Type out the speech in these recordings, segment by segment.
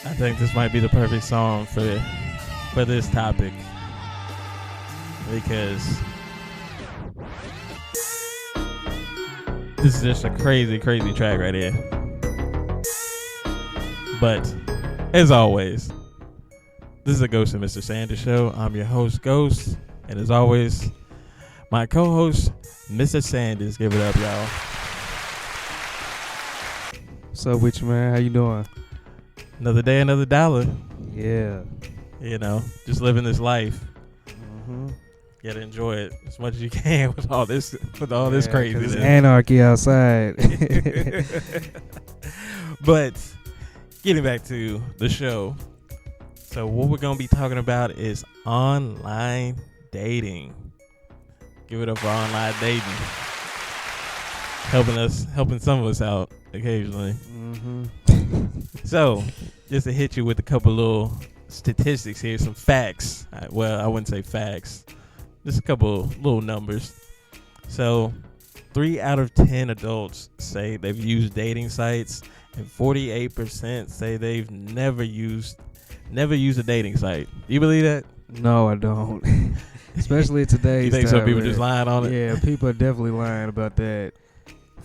I think this might be the perfect song for this topic because this is just a crazy, crazy track right here. But as always, this is a Ghost and Mr. Sanders show. I'm your host, Ghost, and as always, my co-host, Mr. Sanders. Give it up, y'all. What's up with you, man? How you doing? Another day, another dollar. Yeah. You know, just living this life. Mm-hmm. You gotta enjoy it as much as you can with all this craziness. It's anarchy outside. But getting back to the show. So what we're gonna be talking about is online dating. Give it up for online dating. Helping some of us out occasionally. Mm-hmm. So, just to hit you with a couple little statistics here, some facts. Well, I wouldn't say facts. Just a couple little numbers. So, 3 out of 10 adults say they've used dating sites, and 48% say they've never used a dating site. Do you believe that? No, I don't. Especially today's You think time, some people man. just lying on it? Yeah, people are definitely lying about that.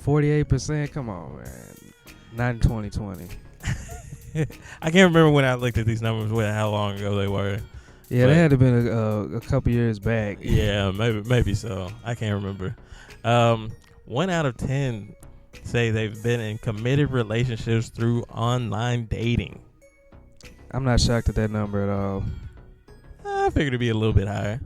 48%? Come on, man. Not in 2020. I can't remember when I looked at these numbers, how long ago they were. Yeah, But- they had to been a couple years back. Yeah, maybe so. I can't remember. 1 out of 10 say they've been in committed relationships through online dating. I'm not shocked at that number at all. I figured it'd be a little bit higher.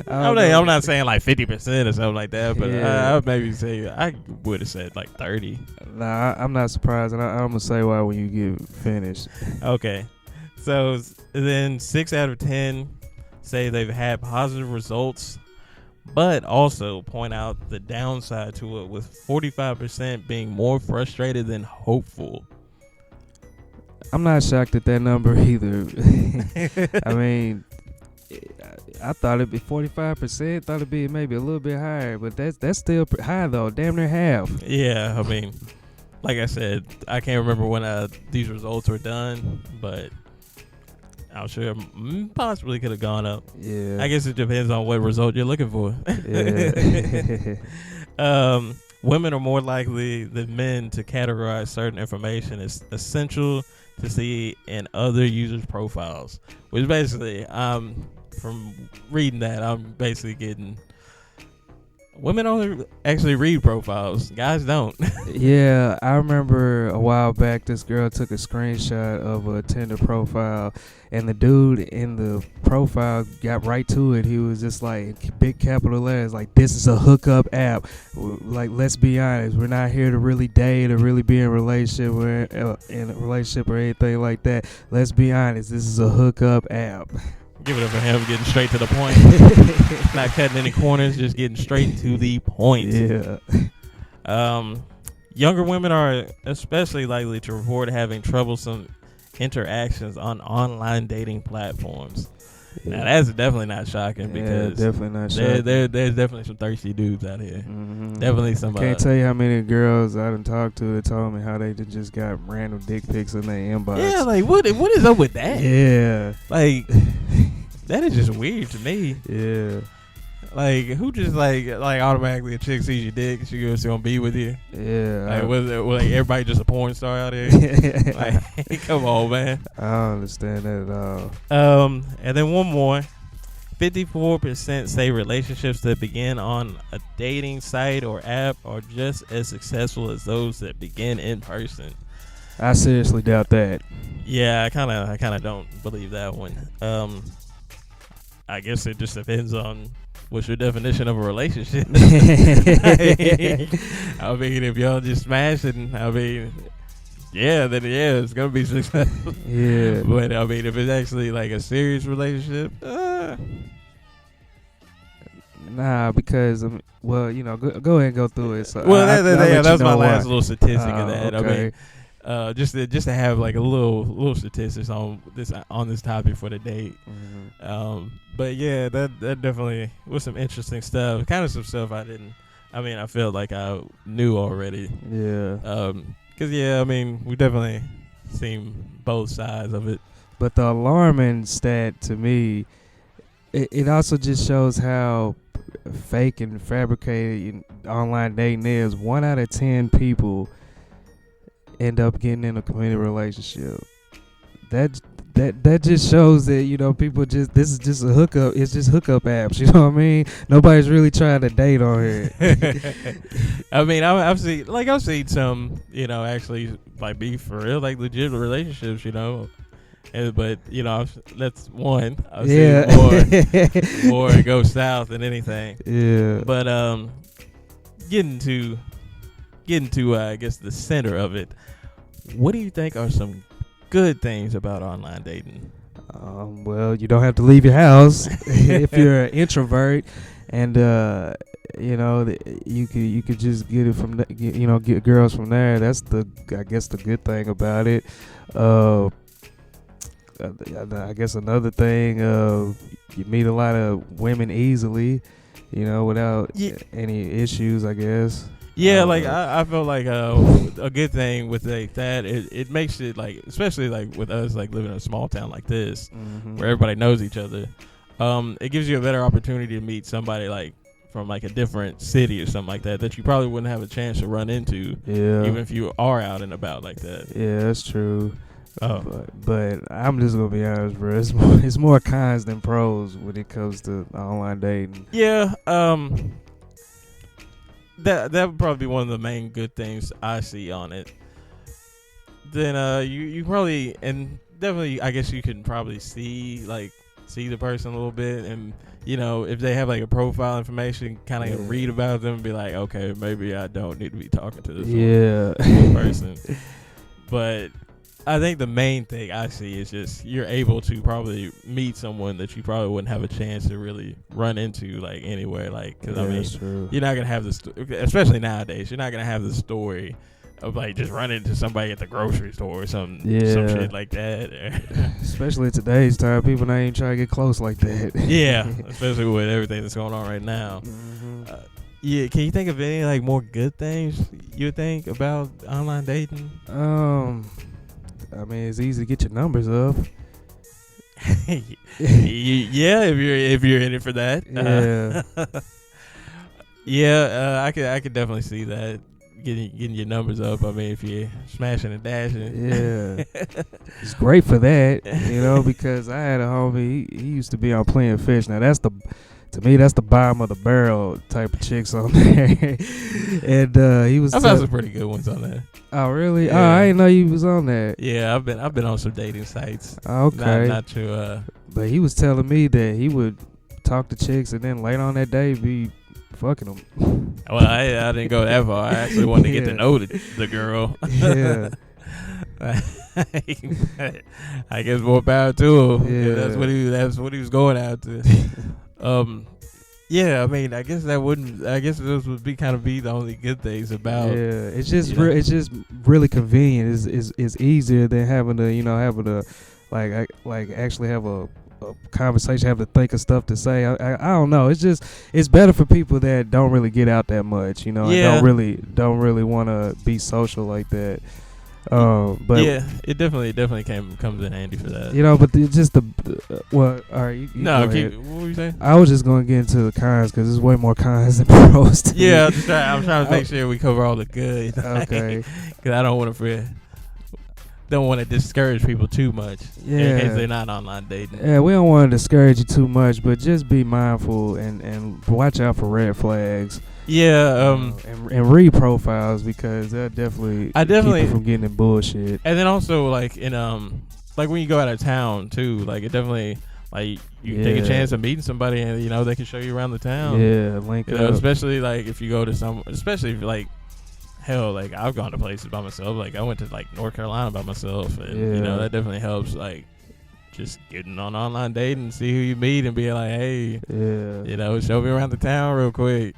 I don't know. I'm not saying like 50% or something like that, but Yeah. I would maybe say I would have said like 30. Nah, I'm not surprised, and I'm gonna say why when you get finished. Okay, so then 6 out of 10 say they've had positive results, but also point out the downside to it, with 45% being more frustrated than hopeful. I'm not shocked at that number either. I mean, I thought it'd be 45%. Thought it'd be maybe a little bit higher, but that's still high though. Damn near half. Yeah, I mean, like I said, I can't remember when these results were done, but I'm sure possibly could have gone up. Yeah. I guess it depends on what result you're looking for. Yeah. Women are more likely than men to categorize certain information as essential to see in other users' profiles, which basically, from reading that, I'm basically getting women only actually read profiles. Guys don't. Yeah, I remember a while back this girl took a screenshot of a Tinder profile, and the dude in the profile got right to it. He was just like, big capital letters, like, this is a hookup app. Like, let's be honest, we're not here to really date or really be in a relationship or anything like that. Let's be honest, this is a hookup app. Give it up for him getting straight to the point. Not cutting any corners, just getting straight to the point. Yeah. Younger women are especially likely to report having troublesome interactions on online dating platforms. Now that's definitely not shocking, because definitely not shocking. there's definitely some thirsty dudes out here. Mm-hmm. Definitely some. Can't tell you how many girls I done talked to that told me how they just got random dick pics in their inbox. Yeah, like what is up with that? Yeah. Like that is just weird to me. Yeah. Like who just like automatically a chick sees your dick, she goes gonna be with you. Yeah. Like was it like everybody just a porn star out here? Like come on, man. I don't understand that at all. And then one more. 54% say relationships that begin on a dating site or app are just as successful as those that begin in person. I seriously doubt that. Yeah, I kind of don't believe that one. I guess it just depends on what's your definition of a relationship. I mean, if y'all just smashing, then it's gonna be successful. Yeah. But I mean, if it's actually like a serious relationship, Nah, because well, you know, go ahead and go through it. So well, I'll let that's you my know last why. little statistic of that. Okay. I mean, just to have like a little statistics on this topic for the date. Mhm. But yeah, that definitely was some interesting stuff. Kind of some stuff I felt like I knew already. Yeah. Cause yeah, I mean, we definitely seen both sides of it. But the alarming stat to me, it also just shows how fake and fabricated online dating is. 1 out of 10 people end up getting in a committed relationship. That just shows that people just, this is just a hookup. It's just hookup apps. You know what I mean? Nobody's really trying to date on here. I mean, I've seen some actually like be for real like legit relationships. But that's one. I've seen more go south than anything. Yeah. But getting to I guess the center of it. What do you think are some good things about online dating? Well, you don't have to leave your house if you're an introvert, and you could just get it from get girls from there. That's I guess the good thing about it. I guess another thing, you meet a lot of women easily, without any issues, I guess. Yeah, I feel like a good thing with that, it makes it like, especially like with us like living in a small town like this, where everybody knows each other. It gives you a better opportunity to meet somebody like from like a different city or something like that you probably wouldn't have a chance to run into. Yeah. Even if you are out and about like that. Yeah, that's true. But I'm just gonna be honest, bro. It's more cons than pros when it comes to online dating. Yeah. That would probably be one of the main good things I see on it. Then you probably, and definitely, I guess you can probably see the person a little bit, and if they have like a profile information, kind of read about them and be like, okay, maybe I don't need to be talking to this person. But I think the main thing I see is just you're able to probably meet someone that you probably wouldn't have a chance to really run into like anywhere. Like, because that's true. You're not gonna have this, especially nowadays. You're not gonna have the story of like just running into somebody at the grocery store or some shit like that. Especially in today's time, people not even trying to get close like that. Yeah, especially with everything that's going on right now. Yeah, can you think of any like more good things you think about online dating? I mean, it's easy to get your numbers up. Yeah, if you're in it for that. Yeah. I could definitely see that getting your numbers up. I mean, if you're smashing and dashing. Yeah, it's great for that, because I had a homie. He used to be on Plenty of Fish. Now to me, that's the bottom of the barrel type of chicks on there. And he was. I found some pretty good ones on there. Oh really? Yeah. Oh, I didn't know you was on that. Yeah, I've been on some dating sites. Okay. Not to. But he was telling me that he would talk to chicks and then later on that day be fucking them. Well, I didn't go that far. I actually wanted to get to know the girl. Yeah. I guess more power to him. Yeah. That's what he was going after. Yeah, I mean, I guess those would be the only good things about. Yeah, it's just it's just really convenient. It's easier than having to like actually have a conversation, have to think of stuff to say. I don't know. It's better for people that don't really get out that much, and don't really want to be social like that. But yeah, it definitely comes in handy for that. But all right. What were you saying? I was just gonna get into the cons because there's way more cons than pros. Yeah, I'm trying to make sure we cover all the good. Okay. Because I don't want to discourage people too much. Yeah. In case they're not online dating. Yeah, we don't want to discourage you too much, but just be mindful and watch out for red flags. Yeah, and read profiles because that definitely keep you from getting in bullshit. And then also like in like when you go out of town too, like it definitely like you take a chance of meeting somebody and they can show you around the town. Yeah, link up. Especially like if you go to especially if like hell, like I've gone to places by myself. Like I went to like North Carolina by myself, and that definitely helps. Like just getting on online dating, see who you meet, and be like, hey, show me around the town real quick.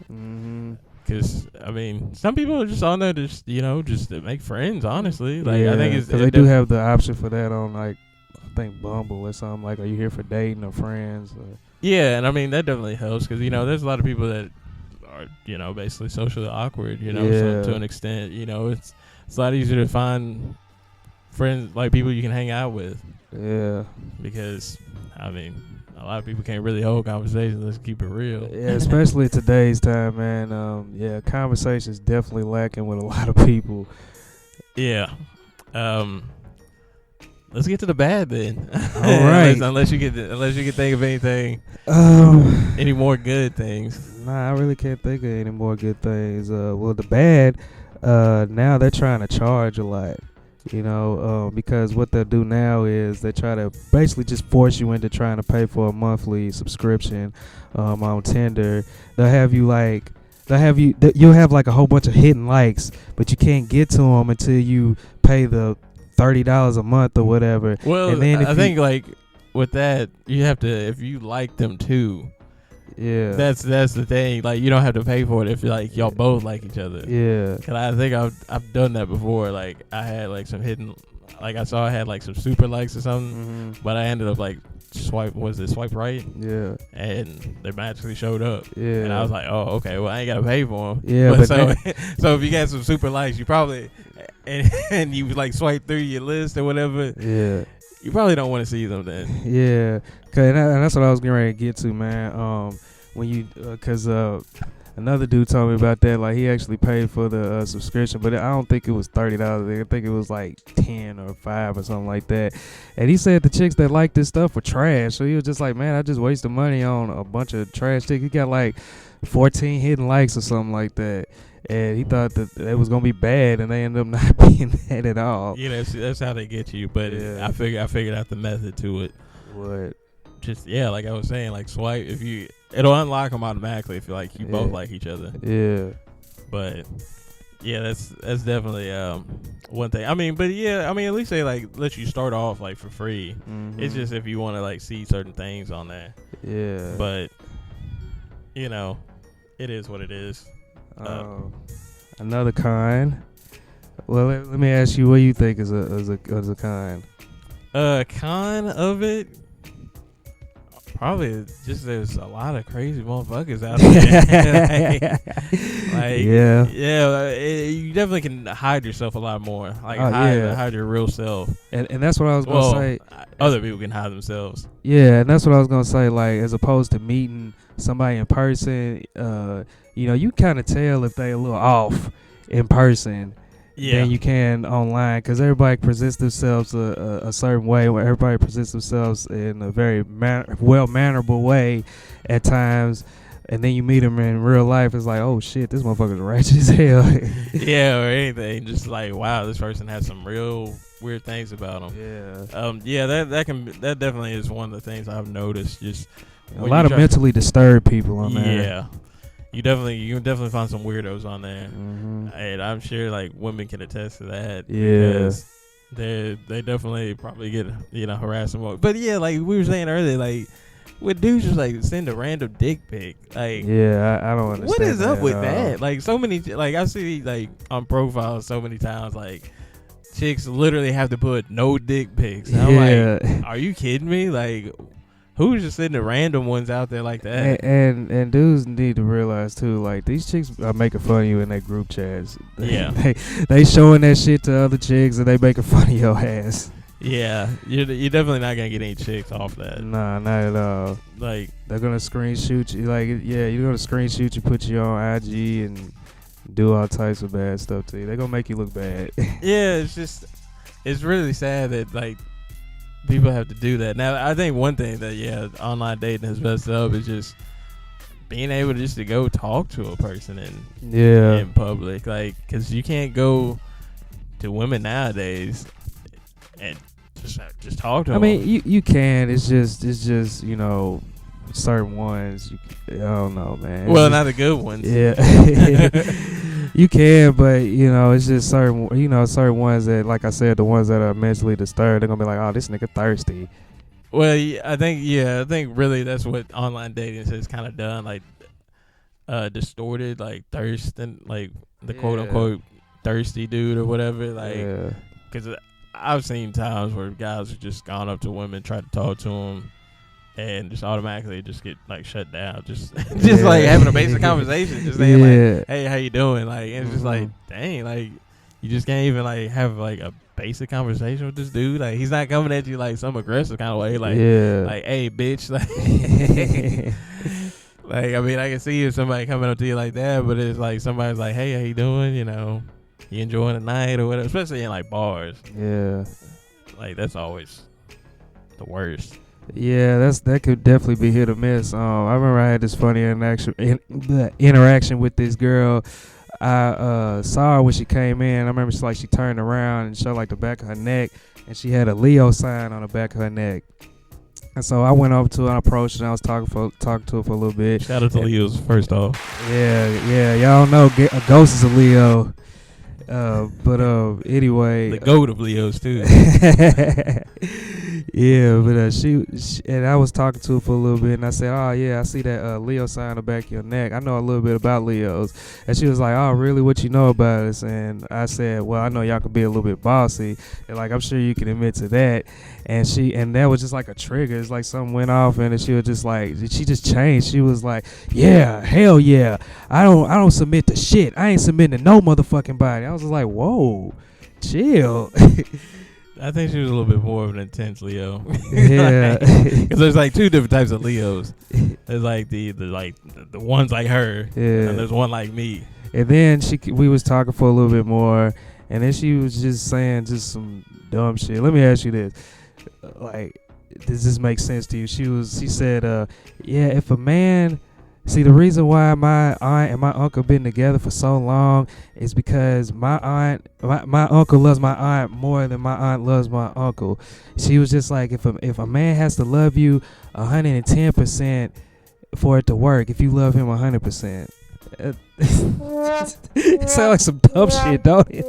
Because I mean, some people are just on there just to make friends. Honestly, like I think because they do have the option for that on like I think Bumble or something. Like, are you here for dating or friends? Yeah, and I mean that definitely helps because there's a lot of people that are basically socially awkward. So to an extent, it's a lot easier to find friends, like people you can hang out with. Yeah. Because I mean, a lot of people can't really hold conversations. Let's keep it real. Yeah, especially today's time, man. Yeah, conversation's definitely lacking with a lot of people. Yeah. Let's get to the bad then. All right. unless you can think of anything, any more good things. Nah, I really can't think of any more good things. Well, the bad, now they're trying to charge a lot. Because what they'll do now is they try to basically just force you into trying to pay for a monthly subscription on Tinder. You'll have like a whole bunch of hidden likes, but you can't get to them until you pay the $30 a month or whatever. Well, and then I think like with that, you have to, if you like them too. Yeah, that's the thing. Like, you don't have to pay for it if like y'all both like each other. Yeah, cause I think I've done that before. Like, I had like some hidden, like I saw I had like some super likes or something, but I ended up like swipe right? Yeah, and they magically showed up. Yeah, and I was like, oh, okay, well I ain't gotta pay for them. Yeah, but so so if you got some super likes, you probably and you like swipe through your list or whatever. Yeah. You probably don't want to see them then. Yeah, and that's what I was getting ready to get to, man. Because another dude told me about that. Like, he actually paid for the subscription, but I don't think it was $30. I think it was like 10 or 5 or something like that. And he said the chicks that liked this stuff were trash. So he was just like, man, I just wasted money on a bunch of trash chicks. He got like 14 hidden likes or something like that. And he thought that it was gonna be bad, and they ended up not being that at all. Yeah, that's how they get you. But yeah. I figured out the method to it. What? Just like I was saying, like swipe. It'll unlock them automatically if you both like each other. Yeah. But yeah, that's definitely one thing. I mean, at least they like let you start off like for free. Mm-hmm. It's just if you want to like see certain things on there. Yeah. But it is what it is. Another con. Well, let me ask you, what you think is a con? Con of it, probably just there's a lot of crazy motherfuckers out there. You definitely can hide yourself a lot more. Like hide your real self. And that's what I was gonna say. Other people can hide themselves. Yeah, and that's what I was gonna say. Like, as opposed to meeting somebody in person, you kind of tell if they a little off in person than you can online, because everybody presents themselves a certain way. Where everybody presents themselves in a very well-mannerable way at times, and then you meet them in real life. It's like, oh shit, this motherfucker's ratchet as hell. Yeah, or anything. Just like, wow, this person has some real weird things about them. Yeah. That definitely is one of the things I've noticed. Just a lot of mentally disturbed people on there. Yeah. You can definitely find some weirdos on there, and I'm sure like women can attest to that. Yeah, because they definitely probably get harassed more. But yeah, like we were saying earlier, like with dudes just like send a random dick pic. Like, yeah, I don't understand. What is up with that? Like, so many, like I see like on profiles so many times, like chicks literally have to put no dick pics. And I'm like, are you kidding me? Like, who's just sending random ones out there like that? And dudes need to realize too, like, these chicks are making fun of you in their group chats. Yeah, they showing that shit to other chicks and they making fun of your ass. Yeah, you're definitely not gonna get any chicks off that. Nah, not at all. Like, they're gonna screenshot you. Like, yeah, you're gonna screenshot you, put you on IG, and do all types of bad stuff to you. They're gonna make you look bad. Yeah, it's really sad that like people have to do that. Now, I think one thing that online dating has messed up is just being able to go talk to a person in public, like, because you can't go to women nowadays and just talk to them. I mean, you can. It's just certain ones. I don't know, man. Well, not the good ones. Yeah. You can, but it's just certain ones that, like I said, the ones that are mentally disturbed, they're gonna be like, oh, this nigga thirsty. Well, I think really that's what online dating has kind of done, like distorted, like thirst and like the quote unquote thirsty dude or whatever, like, because I've seen times where guys have just gone up to women, tried to talk to them, and just automatically just get like shut down. Just like having a basic conversation, just saying like, "Hey, how you doing?" Like, and it's just like, dang, like You just can't even like have like a basic conversation with this dude. Like he's not coming at you like some aggressive kind of way. Like, like, hey, bitch. Like, like I mean, I can see if somebody coming up to you like that, but it's like somebody's like, hey, how you doing? You know, you enjoying the night or whatever. Especially in like bars. Yeah. Like that's always the worst. Yeah, that could definitely be hit or miss. I remember I had this funny interaction with this girl. I saw her when she came in. I remember she turned around and showed like the back of her neck, and she had a Leo sign on the back of her neck. And so I went over to her and approached her, and I was talking to her for a little bit. Shout out to Leos first off. Yeah, y'all know a ghost is a Leo. But anyway, the goat of Leos too. Yeah, but she and I was talking to her for a little bit, and I said, "Oh yeah, I see that Leo sign on the back of your neck. I know a little bit about Leos." And she was like, "Oh really? What you know about us?" And I said, "Well, I know y'all can be a little bit bossy, and like I'm sure you can admit to that." And that was just like a trigger. It's like something went off, and she was just like, she just changed. She was like, "Yeah, hell yeah, I don't submit to shit. I ain't submitting to no motherfucking body." I was just like, "Whoa, chill." I think she was a little bit more of an intense Leo. Yeah, because there's like two different types of Leos. There's like the ones like her, yeah, and there's one like me. And then we was talking for a little bit more, and then she was just saying just some dumb shit. Let me ask you this: like, does this make sense to you? She said, yeah, if a man. See, the reason why my aunt and my uncle been together for so long is because my uncle loves my aunt more than my aunt loves my uncle. She was just like, if a man has to love you 110% for it to work, if you love him 100%. It sounds like some dumb shit, don't it?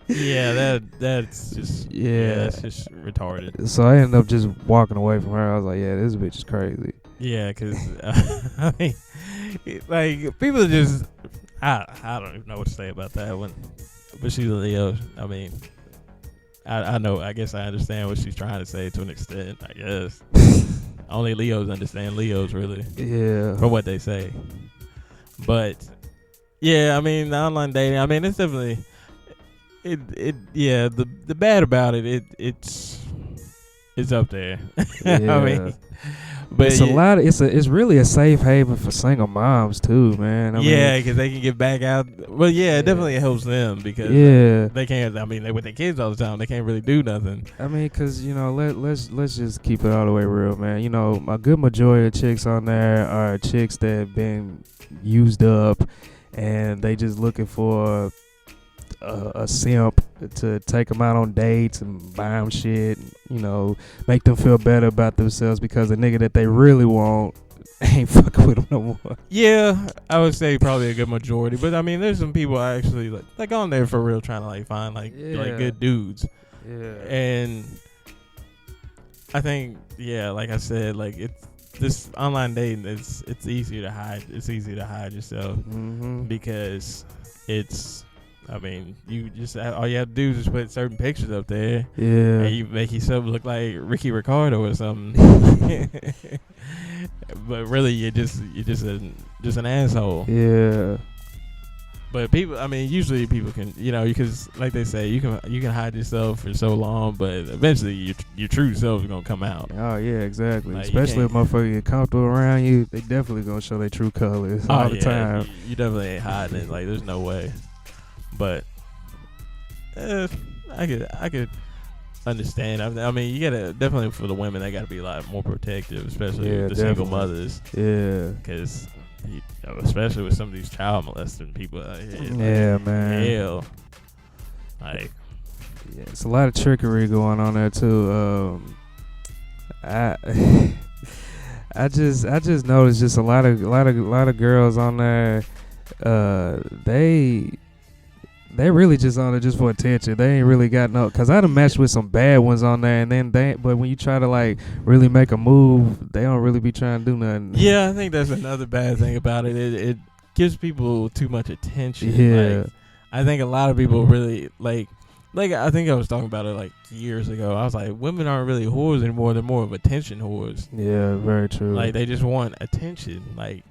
Yeah, that's just that's just retarded. So I ended up just walking away from her. I was like, yeah, this bitch is crazy. Yeah, because I mean, like people are just I don't even know what to say about that one. But she's a Leo. I mean, I know. I guess I understand what she's trying to say to an extent. I guess only Leos understand Leos, really. Yeah. From what they say. But yeah, I mean, the online dating. I mean, it's definitely yeah. The bad about it's up there. Yeah. I mean. But it's it's really a safe haven for single moms too, man. I mean, because they can get back out. Well, yeah, it definitely helps them because they can't. I mean, they with their kids all the time. They can't really do nothing. I mean, because let's just keep it all the way real, man. You know, a good majority of chicks on there are chicks that have been used up, and they just looking for a simp to take them out on dates and buy them shit, you know, make them feel better about themselves because the nigga that they really want ain't fucking with them no more. Yeah, I would say probably a good majority, but I mean, there's some people actually like on there for real trying to like find like good dudes. Yeah, and I think like I said, like this online dating it's easier to hide. It's easier to hide yourself because it's. I mean, you just all you have to do is just put certain pictures up there. Yeah. And you make yourself look like Ricky Ricardo or something. But really, you're just an asshole. Yeah. But people, I mean, usually people can, you know, because like they say, you can hide yourself for so long, but eventually your true self is gonna come out. Oh yeah, exactly. Like, especially if motherfuckers get comfortable around you, they definitely gonna show their true colors all the time. You definitely ain't hiding it. Like, there's no way. But I could understand. I mean, you gotta definitely for the women, they gotta be a lot more protective, especially the single mothers. Yeah, because especially with some of these child molesting people out here. Yeah, man. Hell, like it's a lot of trickery going on there too. I just noticed just a lot of girls on there. They really just on it just for attention. They ain't really got no. Cause I done matched with some bad ones on there, and then but when you try to like really make a move, they don't really be trying to do nothing. Yeah, I think that's another bad thing about it. It gives people too much attention. Yeah, like, I think a lot of people really like I think I was talking about it like years ago. I was like, women aren't really whores anymore. They're more of attention whores. Yeah, very true. Like they just want attention. Like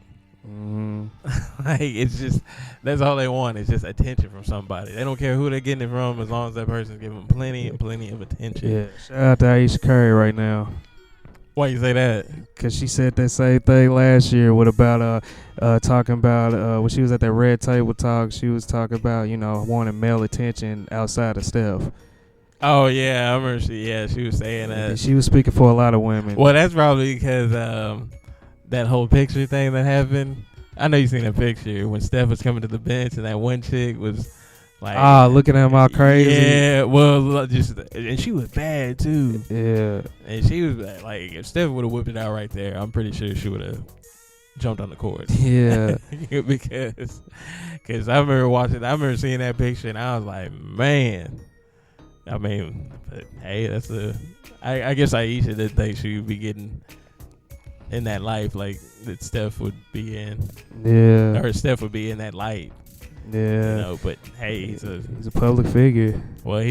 Like, it's just, that's all they want. It's just attention from somebody. They don't care who they're getting it from, as long as that person's giving them plenty and plenty of attention. Yeah. Shout out to Aisha Curry right now. Why you say that? Cause she said that same thing last year. What about talking about when she was at that Red Table Talk? She was talking about wanting male attention outside of Steph. Oh yeah, I remember. She was saying that. She was speaking for a lot of women. Well, that's probably because that whole picture thing that happened. I know you seen that picture when Steph was coming to the bench and that one chick was like, looking at him all crazy. Yeah, well, and she was bad too. Yeah, and she was like, if Steph would have whipped it out right there, I'm pretty sure she would have jumped on the court. Yeah, because I remember seeing that picture and I was like, man. I mean, but hey, I guess Aisha didn't think she would be getting in that life like that Steph would be in. Yeah, or Steph would be in that light. Yeah, but hey, he's a public figure. Well,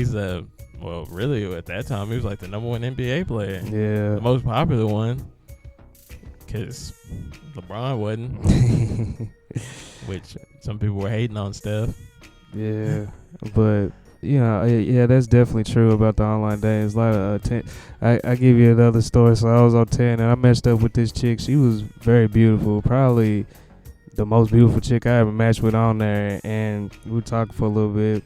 really at that time he was like the number one NBA player. Yeah, the most popular one, because LeBron wasn't. Which some people were hating on Steph. Yeah, but. Yeah, that's definitely true about the online dating. It's a lot of I give you another story. So I was on 10 and I matched up with this chick. She was very beautiful, probably the most beautiful chick I ever matched with on there. And we talked for a little bit,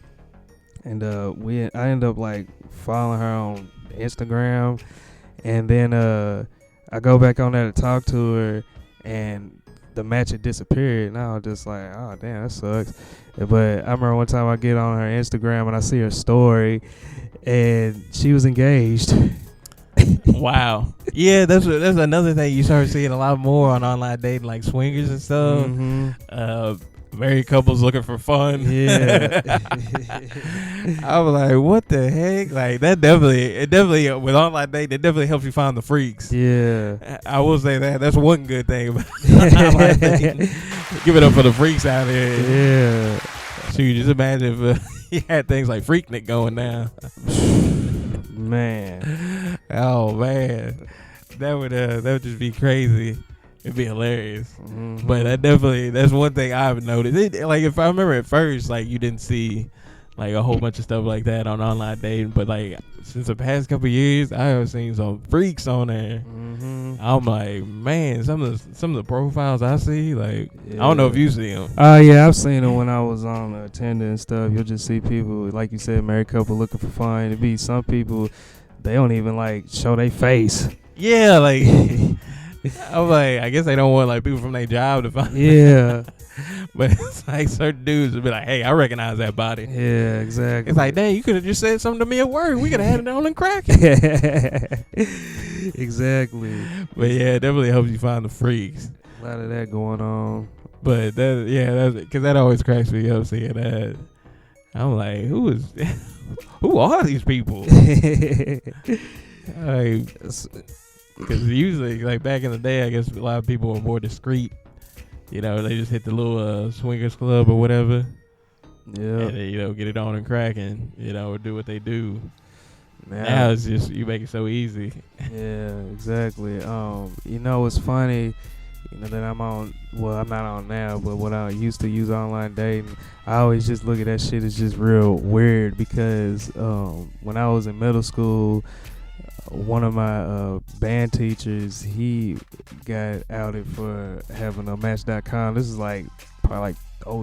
and I ended up like following her on Instagram, and then I go back on there to talk to her, and the match had disappeared, and I was just like, oh damn, that sucks. But I remember one time I get on her Instagram and I see her story, and she was engaged. Wow. Yeah, that's another thing you start seeing a lot more on online dating, like swingers and stuff. Mm-hmm. Married couples looking for fun. Yeah. I was like, what the heck? Like, it definitely with online dating, it definitely helps you find the freaks. Yeah. I will say that. That's one good thing about online dating. Give it up for the freaks out there. Yeah. So you just imagine if you had things like Freaknik going down. Man. Oh, man. That would just be crazy. It'd be hilarious. Mm-hmm. But that's one thing I've noticed. Like, if I remember at first, like, you didn't see like a whole bunch of stuff like that on online dating, but like since the past couple years, I have seen some freaks on there. Mm-hmm. I'm like, man, some of the profiles I see, like, yeah. I don't know if you see them. Yeah, I've seen them when I was on Tinder and stuff. You'll just see people, like you said, married couple looking for fun. It'd be some people, they don't even like show their face. Yeah, like I'm like, I guess they don't want like people from their job to find. Yeah. But it's like certain dudes would be like, hey, I recognize that body. Yeah, exactly. It's like, dang, you could have just said something to me at work. We could have had it on and crack. Exactly. But yeah, it definitely helps you find the freaks. A lot of that going on. But that's because that always cracks me up seeing that. I'm like, who are these people? Because usually, like back in the day, I guess a lot of people were more discreet. You know, they just hit the little swingers club or whatever. Yeah. And they, get it on and cracking, or do what they do. Now it's just, you make it so easy. Yeah, exactly. It's funny, that I'm on, well, I'm not on now, but when I used to use online dating, I always just look at that shit as just real weird because when I was in middle school, one of my band teachers, he got outed for having a Match.com. This is like probably like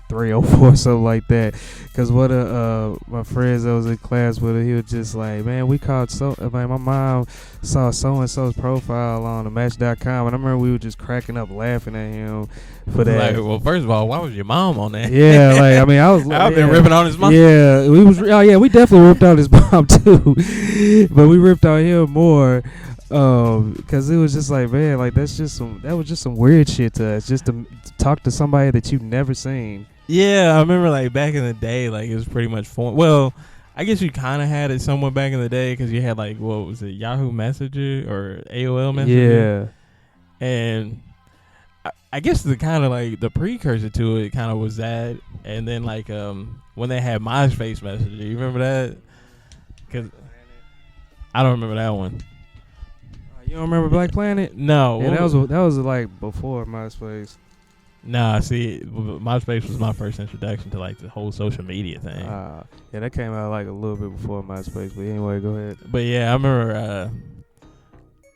03, 04, something like that. Because one of my friends that was in class with her, he was just like, man, my mom saw so-and-so's profile on the Match.com. And I remember we were just cracking up laughing at him for that. Like, well, first of all, why was your mom on that? Yeah, like, I mean, I've been ripping on his mom. Yeah, we definitely ripped on his mom too. But we ripped on him more. Because it was just like, man, like that was just some weird shit to us, just to talk to somebody that you've never seen. Yeah, I remember like back in the day, like it was pretty much well, I guess you kind of had it somewhat back in the day because you had like, what was it, Yahoo Messenger or AOL Messenger? Yeah. And I guess the kind of like the precursor to it kind of was that, and then like when they had MySpace Messenger, you remember that? Because I don't remember that one. You don't remember Black Planet? No. Yeah, that was like before MySpace. Nah, see, MySpace was my first introduction to like the whole social media thing. Yeah, that came out like a little bit before MySpace. But anyway, go ahead. But yeah, I remember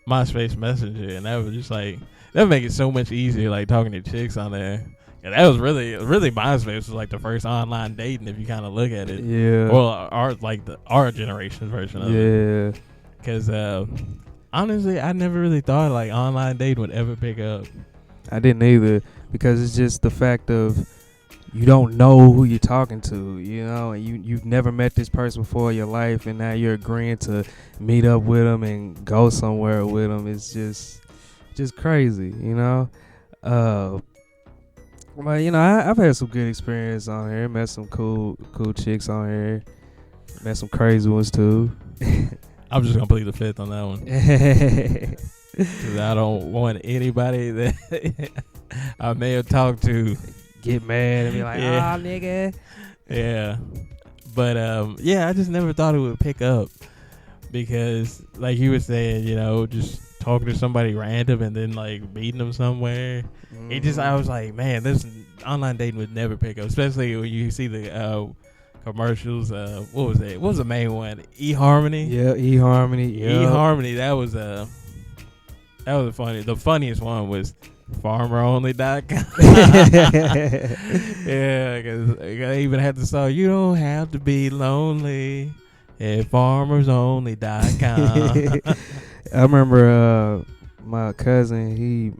MySpace Messenger, and that was just like that would make it so much easier, like talking to chicks on there. And that was really MySpace was like the first online dating if you kind of look at it. Yeah. Well, our generation's version of it. Yeah. Because honestly, I never really thought like online dating would ever pick up. I didn't either, because it's just the fact of you don't know who you're talking to, you know, and you've never met this person before in your life, and now you're agreeing to meet up with them and go somewhere with them. It's just crazy, you know. But you know, I've had some good experience on here. Met some cool chicks on here. Met some crazy ones too. I'm just gonna plead the fifth on that one. Because I don't want anybody that I may have talked to get mad and be like, yeah. "Oh, nigga." Yeah. But, yeah, I just never thought it would pick up. Because, like you were saying, you know, just talking to somebody random and then, like, meeting them somewhere. I was like, man, this online dating would never pick up. Especially when you see the commercials. What was it? What was the main one? eHarmony? Yeah, eHarmony. Yep. eHarmony, that was funny. The funniest one was FarmerOnly.com. Yeah, because they even had the song, "You don't have to be lonely at FarmersOnly.com." I remember my cousin, he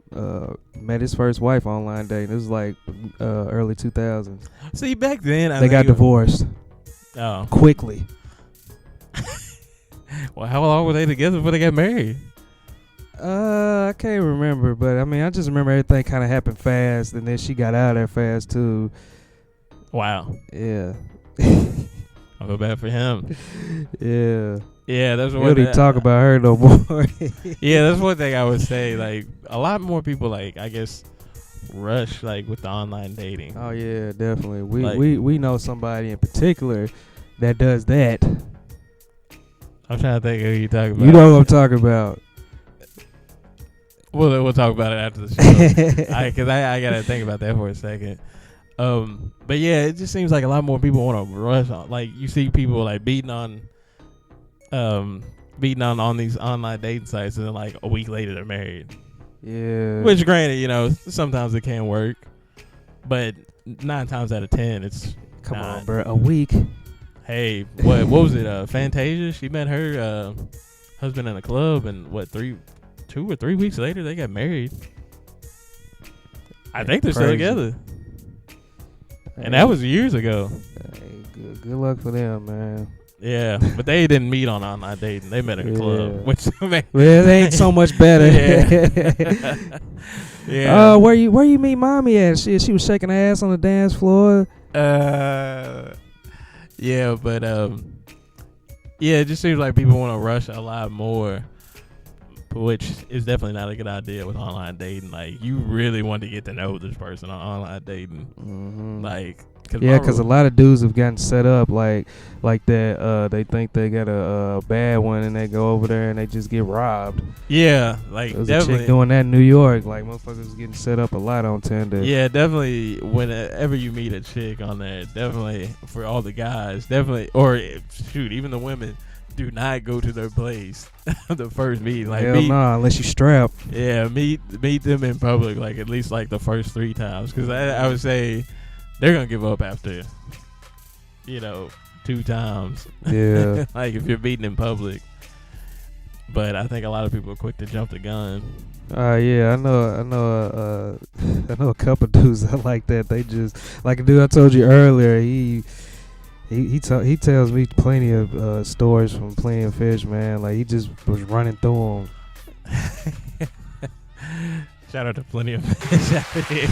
met his first wife online dating. It was like early 2000s. See, back then, they got divorced. Oh. Quickly. Well, how long were they together before they got married? I can't remember, but I mean, I just remember everything kind of happened fast, and then she got out of there fast too. Wow. Yeah. I feel bad for him. Yeah. Yeah, that's what. We don't even talk about her no more. Yeah, that's one thing I would say. Like, a lot more people, like, I guess, rush like with the online dating. Oh yeah, definitely. We know somebody in particular that does that. I'm trying to think of who you talking about. You know what I'm talking about. We'll talk about it after the show. Because I gotta think about that for a second. But yeah, it just seems like a lot more people want to rush on. Like, you see people like beating on these online dating sites, and then like a week later they're married. Yeah. Which, granted, you know, sometimes it can work, but 9 times out of 10, it's come not. on, bro. A week. Hey, what was it? Fantasia. She met her husband in a club, and 2 or 3 weeks later they got married. I think they're still together. And that was years ago. Hey, good luck for them, man. Yeah, but they didn't meet on online dating. They met at a club, which well, it ain't so much better. Yeah. Yeah. Where you meet mommy at? She was shaking her ass on the dance floor. Yeah, but yeah, it just seems like people want to rush a lot more, which is definitely not a good idea with online dating. Like, you really want to get to know this person on online dating. Mm-hmm. Like, because a lot of dudes have gotten set up like that. They think they got a bad one, and they go over there and they just get robbed. Yeah, like, there was definitely a chick doing that in New York. Like, motherfuckers getting set up a lot on Tinder. Yeah, definitely. Whenever you meet a chick on there, definitely for all the guys, definitely, or shoot, even the women, do not go to their place the first meeting. Like, hell no, unless you strap. Yeah, meet them in public, like at least like the first 3 times, because I would say they're gonna give up after 2 times. Yeah. Like, if you're meeting in public. But I think a lot of people are quick to jump the gun. Yeah, I know a couple dudes that like that. They just, like a dude I told you earlier, he tells me plenty of stories from playing fish, man. Like, he just was running through them. Shout out to Plenty of Fish out here.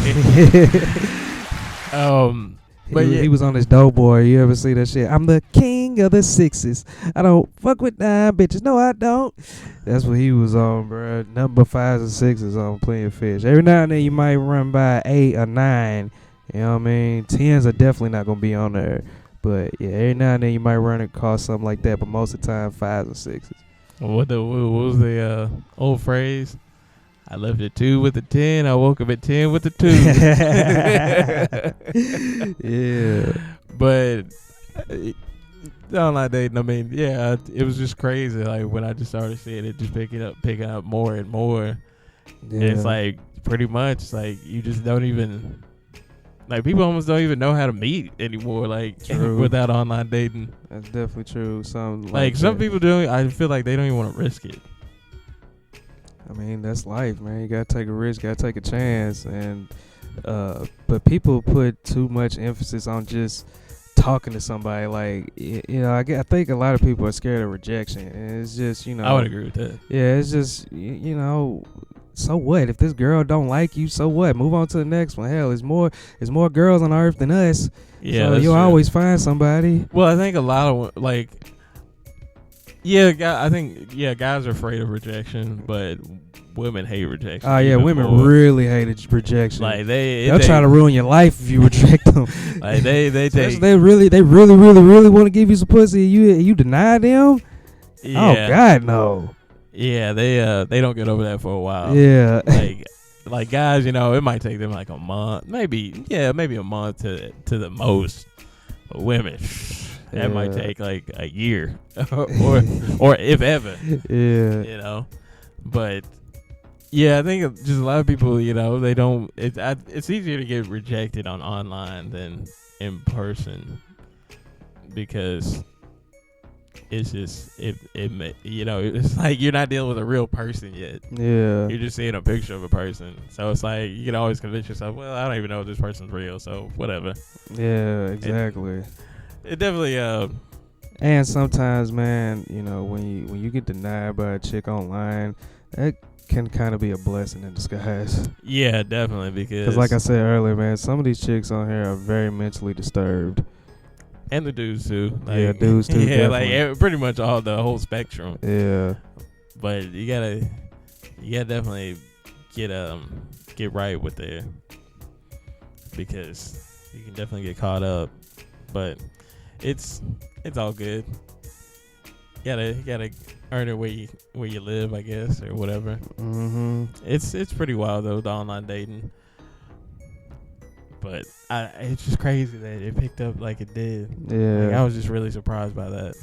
But he was on his Doughboy. You ever see that shit? I'm the king of the 6s. I don't fuck with 9 bitches. No, I don't. That's what he was on, bro. Number 5s and 6s on Playing Fish. Every now and then you might run by 8 or 9. You know what I mean? 10s are definitely not gonna be on there. But yeah, every now and then you might run across something like that. But most of the time, 5s and 6s. What was the old phrase? I left at 2 with a 10. I woke up at 10 with a 2. Yeah. But online dating, I mean, yeah, it was just crazy. Like when I just started seeing it, just picking up more and more. Yeah. It's like pretty much like you just don't even like people almost don't even know how to meet anymore. Like True. without online dating, That's definitely true. like some that. people don't. I feel like they don't even want to risk it. I mean, that's life, man. You gotta take a risk, gotta take a chance, and but people put too much emphasis on just talking to somebody. Like, I think a lot of people are scared of rejection, and it's just, I would agree with that. Yeah, it's just, so what? If this girl don't like you, so what? Move on to the next one. Hell, there's more girls on earth than us. Yeah, so that's you'll true. always find somebody. Well, I think a lot of like, yeah, guys are afraid of rejection, but women hate rejection. Oh yeah, even women more. really hate rejection. Like they'll try to ruin your life if you reject them. Like they take. They really want to give you some pussy. You deny them? Yeah. Oh God, no. Yeah, they don't get over that for a while. Yeah. Like guys, it might take them like a month, maybe a month to the most. But women, that might take like a year, or if ever. Yeah. But yeah, I think just a lot of people, they don't. It's easier to get rejected on online than in person because it's just it's like you're not dealing with a real person yet. Yeah. You're just seeing a picture of a person, so it's like you can always convince yourself, well, I don't even know if this person's real, so whatever. Yeah, exactly. It definitely and sometimes, man, when you get denied by a chick online, that can kind of be a blessing in disguise. Yeah, definitely, because like I said earlier, man, some of these chicks on here are very mentally disturbed. And the dudes too. Like, yeah, dudes too. Yeah, definitely. like pretty much all the whole spectrum. Yeah. But you gotta definitely get right with it because you can definitely get caught up. But it's all good. You gotta earn it where you live, I guess, or whatever. Mm-hmm. It's pretty wild though, the online dating. But it's just crazy that it picked up like it did. Yeah. Like, I was just really surprised by that.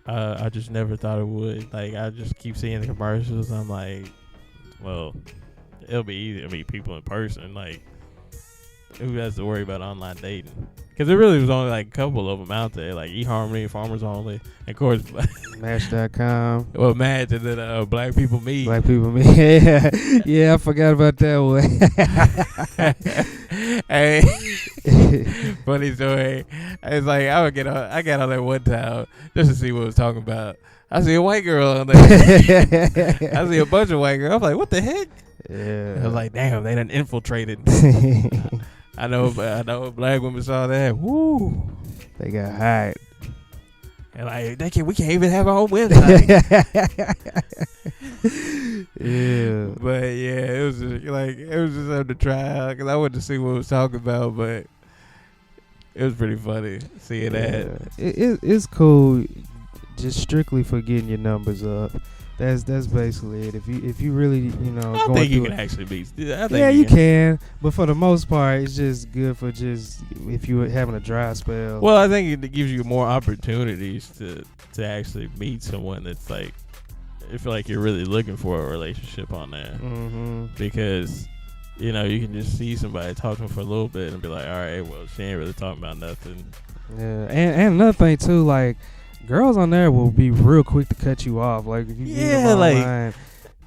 I just never thought it would. Like, I just keep seeing the commercials. I'm like, well, it'll be easy to meet people in person. Like, who has to worry about online dating? Because there really was only like a couple of them out there, like eHarmony, Farmers Only, and of course, Match.com. well, Match, and then Black People Meet. Black People Meet. Yeah, I forgot about that one. Hey, funny story. It's like I got on there one time just to see what it was talking about. I see a white girl on there. I see a bunch of white girls. I'm like, what the heck? Yeah. I was like, damn, they done infiltrated. I know black women saw that. Woo. They got hot. And like, we can't even have our own website. Yeah. But yeah, it was just something to try out because I wanted to see what it was talking about, but it was pretty funny seeing that. It's cool, just strictly for getting your numbers up. That's basically it. If you really I think you can actually beat. Yeah, you can. But for the most part, it's just good for just if you're having a dry spell. Well, I think it gives you more opportunities to actually meet someone that's like, I feel like you're really looking for a relationship on there. Mm-hmm. Because you can just see somebody talking for a little bit and be like, all right, well, she ain't really talking about nothing. Yeah, and another thing too, like, girls on there will be real quick to cut you off. Like, if you meet them online,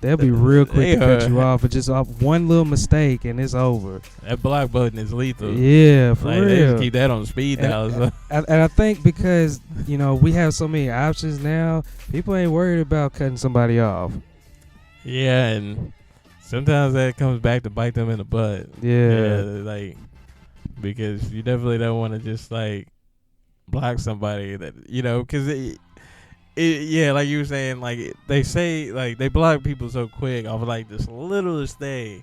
they'll be real quick to cut you off, but just off one little mistake and it's over. That block button is lethal. Yeah, for real. They just keep that on speed dial. So. And I think because we have so many options now, people ain't worried about cutting somebody off. Yeah, and sometimes that comes back to bite them in the butt. Yeah, like, because you definitely don't want to just like block somebody that because like you were saying, like they say, like they block people so quick off of like this littlest thing.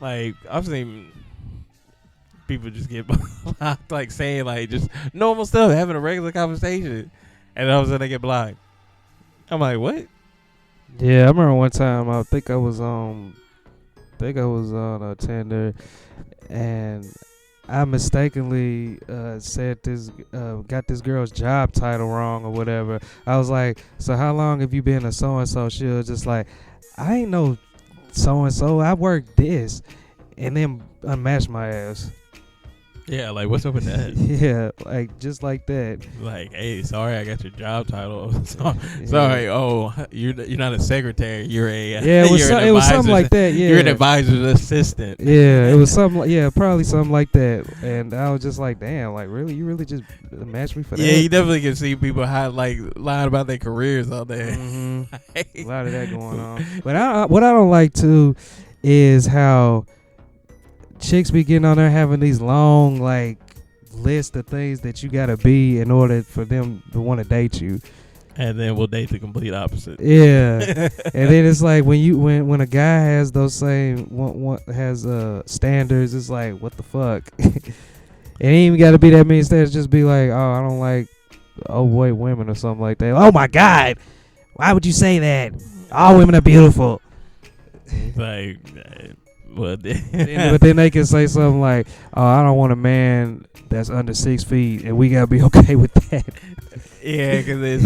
Like I've seen people just get blocked, like saying like just normal stuff, having a regular conversation, and all of a sudden they get blocked. I'm like, what? Yeah, I remember one time. I think I was on a Tinder, and I mistakenly said got this girl's job title wrong or whatever. I was like, "So how long have you been a so and so?" She was just like, "I ain't no so and so. I work this," and then unmatched my ass. Yeah, like what's up with that? Yeah, like just like that. Like, hey, sorry, I got your job title. sorry, Yeah. sorry. Oh, you're not a secretary. You're a Yeah, it was you're it was something like that. Yeah, You're an advisor's assistant. yeah, it was something. Yeah, probably something like that. And I was just like, damn, like really, you really just matched me for that? Yeah, you definitely can see people like lying about their careers all day. Mm-hmm. A lot of that going on. But what I don't like too is how chicks be getting on there having these long like list of things that you gotta be in order for them to want to date you. And then we'll date the complete opposite. Yeah, and then it's like when a guy has those same has standards, it's like what the fuck. It ain't even got to be that many standards. Just be like, oh, I don't like overweight women or something like that. Oh my god, why would you say that? All women are beautiful. Like, but then they can say something like, oh, I don't want a man that's under 6 feet, and we gotta be okay with that. yeah, because it's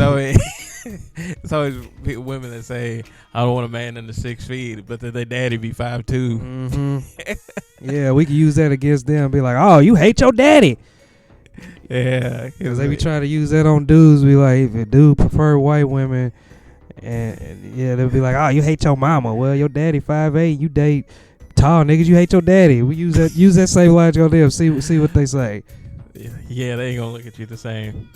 always women that say I don't want a man under 6 feet, but then their daddy be 5'2". Mm-hmm. Yeah, we can use that against them. Be like, oh, you hate your daddy. Yeah, because they be trying to use that on dudes. Be like, if a dude prefer white women, and yeah, they'll be like, oh, you hate your mama. Well, your daddy 5'8", you date tall niggas. You hate your daddy. We use that same logic on them. See what they say. Yeah, they ain't gonna look at you the same.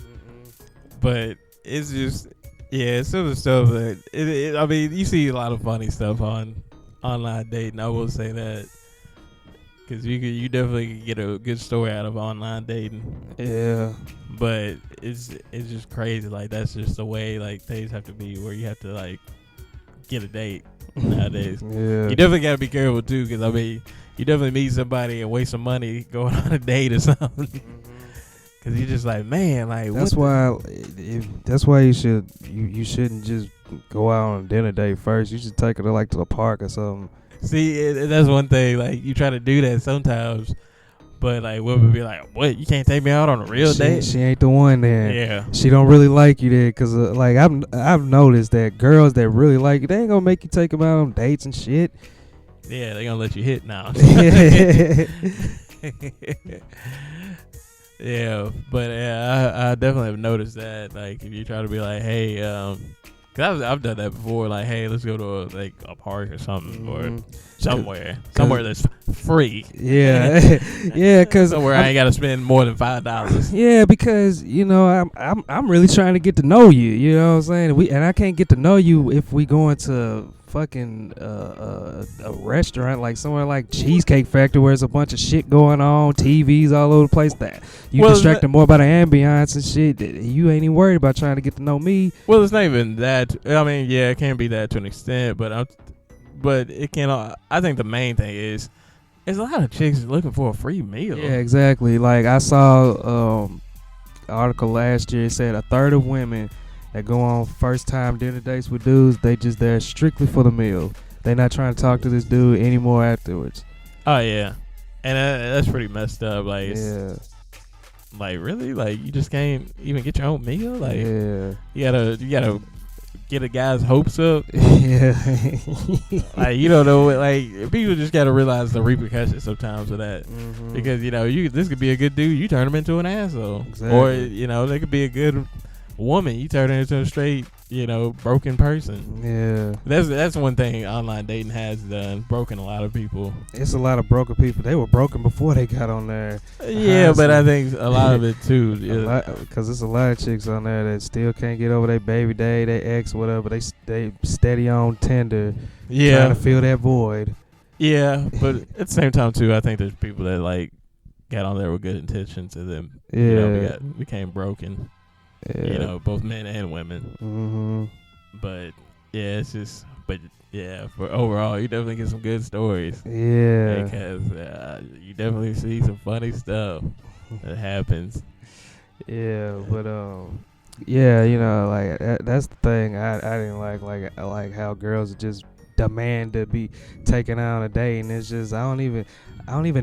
But it's just, yeah, it's sort of stuff that I mean, you see a lot of funny stuff on online dating. I will say that, because you definitely can get a good story out of online dating. Yeah, but it's just crazy. Like, that's just the way like things have to be, where you have to like get a date nowadays. Yeah, You definitely gotta be careful too, because I mean, you definitely meet somebody and waste some money going on a date or something. Cause you're just like, man, like that's why. That's why you shouldn't just go out on a dinner date first. You should take her to the park or something. See, that's one thing. Like, you try to do that sometimes, but like women be like, "What? You can't take me out on a real date?" She ain't the one then. Yeah, she don't really like you there. Cause like I've noticed that girls that really like you, they ain't gonna make you take them out on dates and shit. Yeah, they gonna let you hit now. Yeah, but I definitely have noticed that. Like, if you try to be like, hey, cause I've done that before. Like, hey, let's go to a park or something, or somewhere that's free. Yeah, yeah, cause somewhere I ain't got to spend more than $5. Yeah, because I'm really trying to get to know you. You know what I'm saying? And I can't get to know you if we go into fucking a restaurant like somewhere like Cheesecake Factory, where there's a bunch of shit going on, TVs all over the place. That you distracted more by the ambiance and shit. You ain't even worried about trying to get to know me. Well, it's not even that. I mean, yeah, it can be that to an extent, but it can. I think the main thing is, there's a lot of chicks looking for a free meal. Yeah, exactly. Like, I saw an article last year. It said a third of women that go on first time dinner dates with dudes, they just there strictly for the meal. They not trying to talk to this dude anymore afterwards. Oh yeah, and that's pretty messed up. Like, yeah, like really, like you just can't even get your own meal. Like, yeah, you gotta get a guy's hopes up. Yeah, like, you don't know. Like, people just gotta realize the repercussions sometimes of that, because this could be a good dude, you turn him into an asshole, exactly. Or they could be a good woman, you turn her into a straight, broken person. Yeah, that's one thing online dating has done, broken a lot of people. It's a lot of broken people. They were broken before they got on there. Yeah, but I think a lot of it too, because there's a lot of chicks on there that still can't get over their baby daddy, their ex, whatever. They steady on Tinder, trying to fill that void. Yeah, but at the same time too, I think there's people that like got on there with good intentions and then became broken. Yeah. Both men and women. But yeah, it's just, for overall, you definitely get some good stories. Yeah, because you definitely see some funny stuff that happens. Yeah, but Yeah, you know, like that's the thing I didn't like how girls just demand to be taken out on a date, and it's just I don't even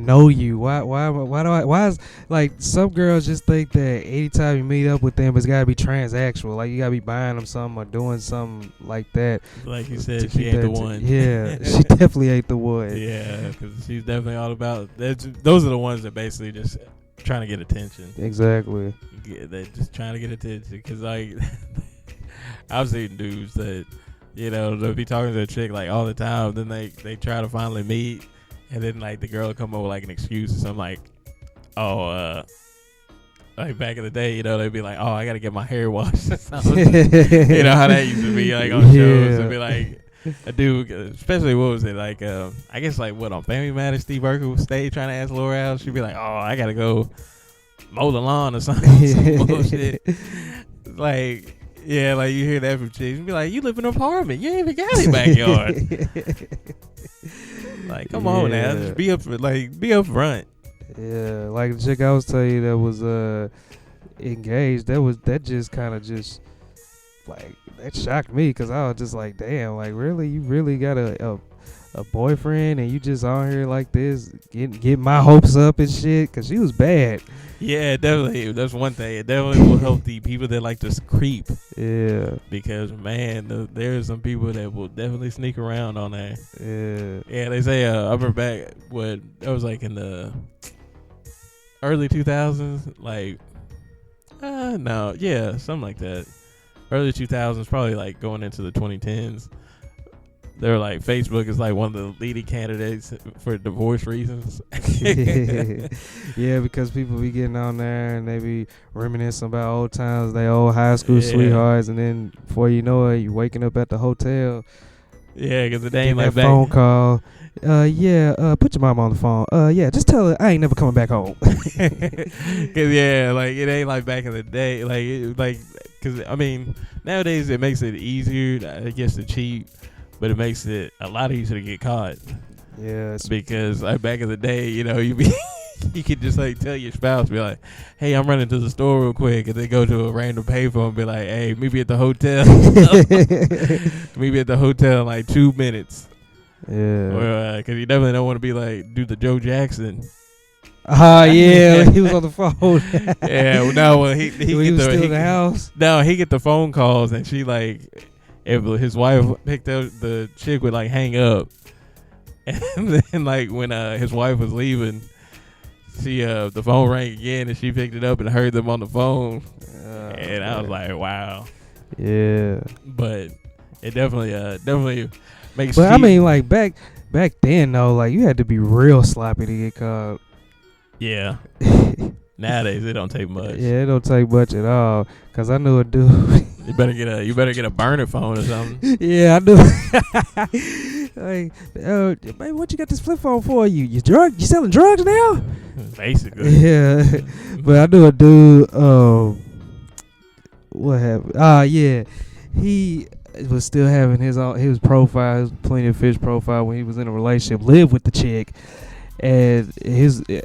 know you. Why is like some girls just think that anytime you meet up with them, it's gotta be transactional. Like you gotta be buying them something or doing something like that. Like you said, she ain't the one. Yeah, she definitely ain't the one. Yeah, because she's definitely all about. Those are the ones that basically just trying to get attention. Exactly. Yeah, they're just trying to get attention. Because like, I've seen dudes that, you know, they'll be talking to a chick like all the time. Then they try to finally meet, and then like the girl will come up with like an excuse or something like, oh, like back in the day, you know, they'd be like, oh, I gotta get my hair washed or something. You know how that used to be like on shows. It'd be like a dude, especially what was it like? I guess like what on Family Matters, Steve Urkel would stay trying to ask Laura out. She'd be like, oh, I gotta go mow the lawn or something. Some bullshit. Like, yeah, like you hear that from chicks. You'd be like, you live in an apartment. You ain't even got any backyard. Like, come on now, just be up front. Yeah, like the chick I was telling you that was engaged. That just kind of just like that shocked me because I was just like, damn, like really, you really got a boyfriend and you just on here like this, get my hopes up and shit. Because she was bad. Yeah, definitely. That's one thing. It definitely will help the people that like to creep. Yeah. Because, man, there are some people that will definitely sneak around on there. Yeah. Yeah, they say, I remember back when, that was like in the early 2000s. Like, no, yeah, something like that. Early 2000s, probably like going into the 2010s. They were like, Facebook is like one of the leading candidates for divorce reasons. Yeah, because people be getting on there and they be reminiscing about old times, they old high school sweethearts, and then before you know it, you waking up at the hotel. Yeah, because it ain't like that phone call. Put your mom on the phone. Yeah, just tell her I ain't never coming back home. Cause yeah, like it ain't like back in the day. Cause I mean, nowadays it makes it easier, I guess, to cheat. But it makes it a lot easier to get caught. Yeah. Because like back in the day, you know, you could just like tell your spouse, be like, hey, I'm running to the store real quick. And then go to a random payphone and be like, hey, meet me at the hotel. Meet me at the hotel in like 2 minutes. Yeah. Or, because you definitely don't want to be like, do the Joe Jackson. Yeah, he was on the phone. Yeah, well, no, well, he was still in the house. No, he get the phone calls and she like, if his wife picked up, the chick would like hang up, and then like when his wife was leaving, she the phone rang again and she picked it up and heard them on the phone, and I was like, wow. Yeah. But it definitely makes. But I mean, like back then though, like you had to be real sloppy to get caught. Yeah. Nowadays it don't take much. Yeah, it don't take much at all. Cause I knew a dude. You better get a burner phone or something. Yeah, I knew. Like, baby, what you got this flip phone for? You selling drugs now? Basically. Yeah, but I knew a dude. What happened? Yeah, he was still having his profile, his Plenty of Fish profile when he was in a relationship. Lived with the chick, and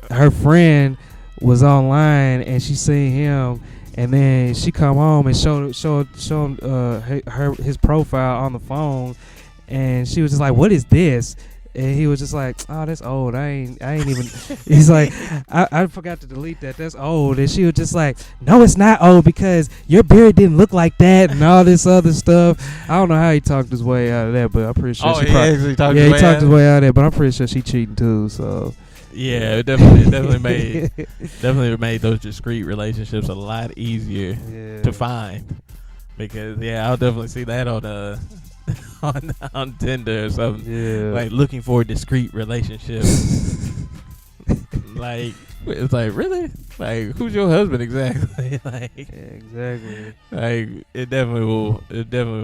her friend was online and she seen him, and then she come home and showed him his profile on the phone, and she was just like, what is this? And he was just like, oh, that's old. I ain't even. He's like, I forgot to delete that. That's old. And she was just like, no, it's not old because your beard didn't look like that and all this other stuff. I don't know how he talked his way out of that, but I'm pretty sure he talked his way out of that. But I'm pretty sure she cheating too. So. Yeah, it definitely made those discreet relationships a lot easier to find, because I'll definitely see that on on Tinder or something. Yeah, like looking for a discreet relationship. Like it's like, really, like who's your husband exactly? Like exactly. Like it definitely will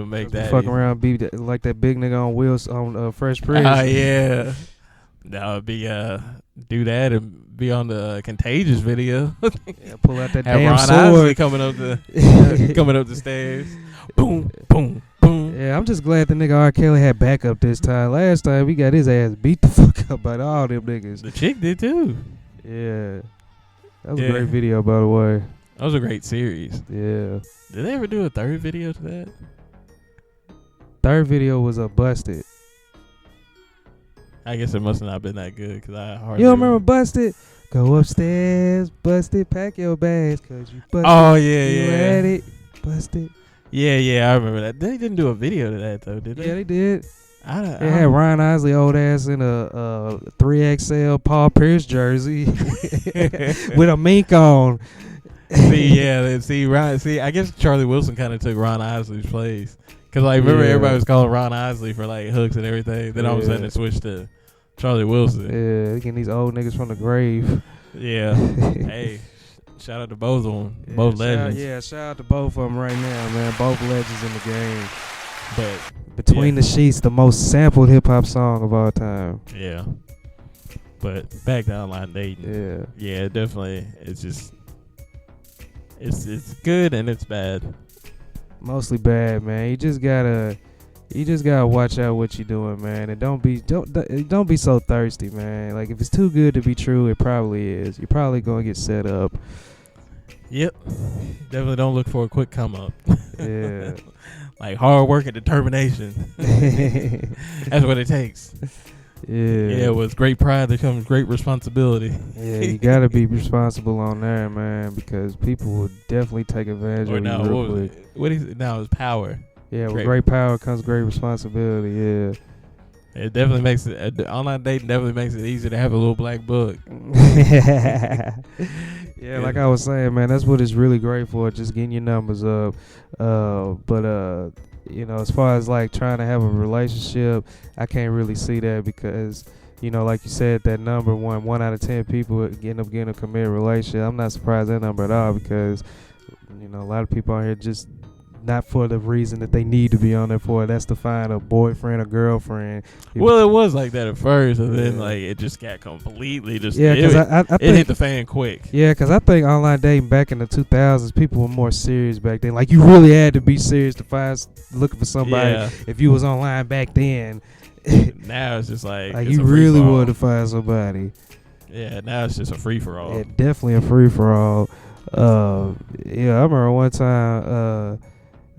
make that fuck around, be like that big nigga on Wheels on Fresh Prince. Yeah. That would be do that and be on the Contagious video. Pull out that have damn Ron sword Isley coming up the stairs. Boom, boom, boom. Yeah, I'm just glad the nigga R. Kelly had backup this time. Last time we got his ass beat the fuck up by all them niggas. The chick did too. Yeah, that was a great video, by the way. That was a great series. Yeah. Did they ever do a third video to that? Third video was a Busted. I guess it must have not been that good because I hardly. You don't remember Busted? Go upstairs, Busted, pack your bags, cause you busted. Oh yeah, You yeah. at it, Busted. Yeah, I remember that. They didn't do a video to that though, did they? Yeah, they did. I don't. They had Ryan Isley old ass in a 3XL Paul Pierce jersey with a mink on. See, I guess Charlie Wilson kind of took Ron Isley's place. Cause like remember everybody was calling Ron Isley for like hooks and everything. Then all of a sudden it switched to Charlie Wilson. Yeah, they getting these old niggas from the grave. Yeah. Hey, shout out to both of them, both legends. Shout out to both of them right now, man. Both legends in the game. But Between the Sheets, the most sampled hip hop song of all time. yeah. But back to online dating. Yeah, definitely. It's just it's good and it's bad. Mostly bad, man. You just gotta watch out what you're doing, man, and don't be so thirsty, man. Like if it's too good to be true, it probably is. You're probably gonna get set up. Yep. Definitely don't look for a quick come up. Yeah. Like hard work and determination. That's what it takes. Yeah, with great pride there comes great responsibility. Yeah, you gotta be responsible on there, man, because people will definitely take advantage of you real quick. What is it now? Is power. Yeah, with great power comes great responsibility. Yeah. It definitely makes it online dating definitely makes it easier to have a little black book. Yeah, like I was saying, man, that's what it's really great for, just getting your numbers up. But you know, as far as like trying to have a relationship, I can't really see that because, you know, like you said, that number one out of 10 people end up getting a committed relationship. I'm not surprised that number at all because, you know, a lot of people out here just not for the reason that they need to be on there for. That's to find a boyfriend or girlfriend. Well, it was like that at first, and then like it just got completely just. Yeah, because I think it hit the fan quick. Yeah, because I think online dating back in the 2000s, people were more serious back then. Like you really had to be serious to looking for somebody. Yeah. If you was online back then. Now it's just like you really wanted to find somebody. Yeah, now it's just a free for all. Yeah, definitely a free for all. Yeah, I remember one time.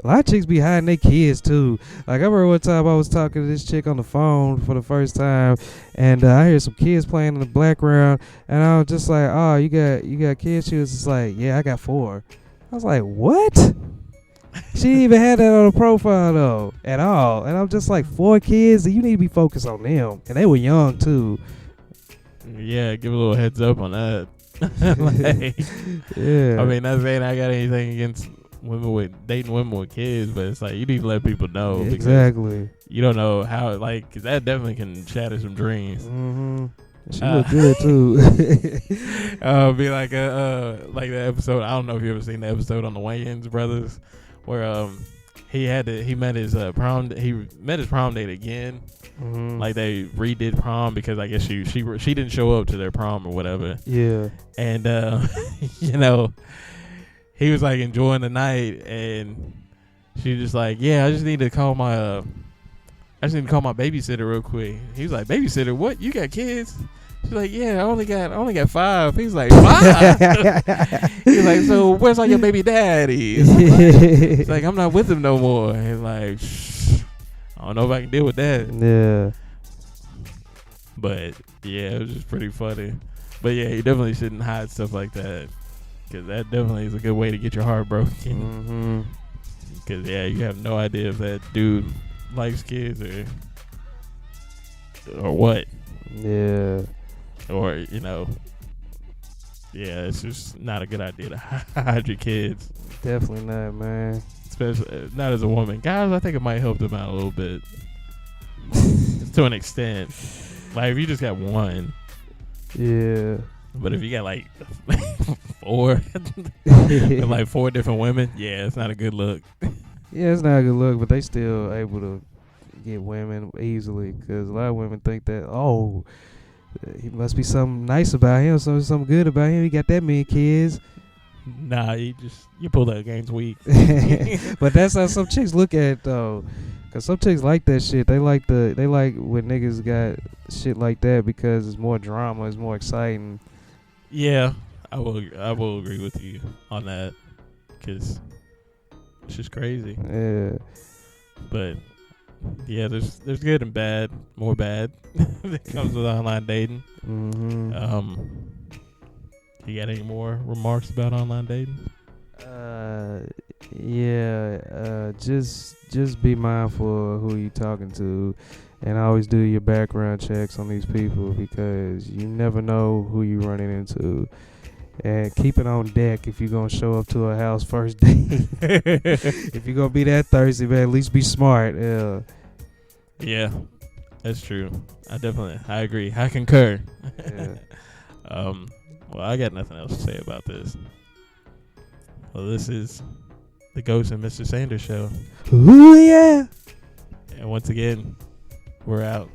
A lot of chicks be hiding their kids too. Like I remember one time I was talking to this chick on the phone for the first time, and I hear some kids playing in the background, and I was just like, "Oh, you got kids?" She was just like, "Yeah, I got 4." I was like, "What?" She didn't even had that on her profile though at all, and I'm just like, 4 kids? You need to be focused on them, and they were young too. Yeah, give a little heads up on that. Yeah, I mean, not saying I got anything against dating women with kids, but it's like you need to let people know. Exactly. You don't know how, like, cause that definitely can shatter some dreams. Mm-hmm. She look good too. Be like the episode. I don't know if you ever seen the episode on the Wayans brothers, where he met his prom date again. Mm-hmm. Like they redid prom because I guess she didn't show up to their prom or whatever. Yeah. And you know. He was like enjoying the night, and she was just like, "Yeah, I just need to call my babysitter real quick." He was like, "Babysitter? What? You got kids?" She's like, "Yeah, I only got 5." He's like, "5?" He's like, "So where's all your baby daddies?" He's like, "I'm not with him no more." He's like, "Shh, I don't know if I can deal with that." Yeah. But yeah, it was just pretty funny. But yeah, you definitely shouldn't hide stuff like that. Because that definitely is a good way to get your heart broken. Mm-hmm. Because, yeah, you have no idea if that dude likes kids or what. Yeah. Or, you know, yeah, it's just not a good idea to hide your kids. Definitely not, man. Especially not as a woman. Guys, I think it might help them out a little bit. To an extent. Like, if you just got one. Yeah. But if you got like 4, and like 4 different women, yeah, it's not a good look. Yeah, it's not a good look, but they still able to get women easily because a lot of women think that, oh, he must be something nice about him, something good about him. He got that many kids. Nah, you pull that game's weak. But that's how some chicks look at it though. Cause some chicks like that shit. They like when niggas got shit like that because it's more drama, it's more exciting. Yeah, I will agree with you on that, because it's just crazy. Yeah. But yeah, there's good and bad, more bad that comes with online dating. You got any more remarks about online dating? Just be mindful of who you talking to, and always do your background checks on these people, because you never know who you running into. And keep it on deck if you're gonna show up to a house first date. If you're gonna be that thirsty, man, at least be smart. Yeah. Yeah, that's true. I agree. I concur. Yeah. Well, I got nothing else to say about this. Well, this is the Ghost and Mr. Sanders show. Ooh, yeah. And once again, we're out.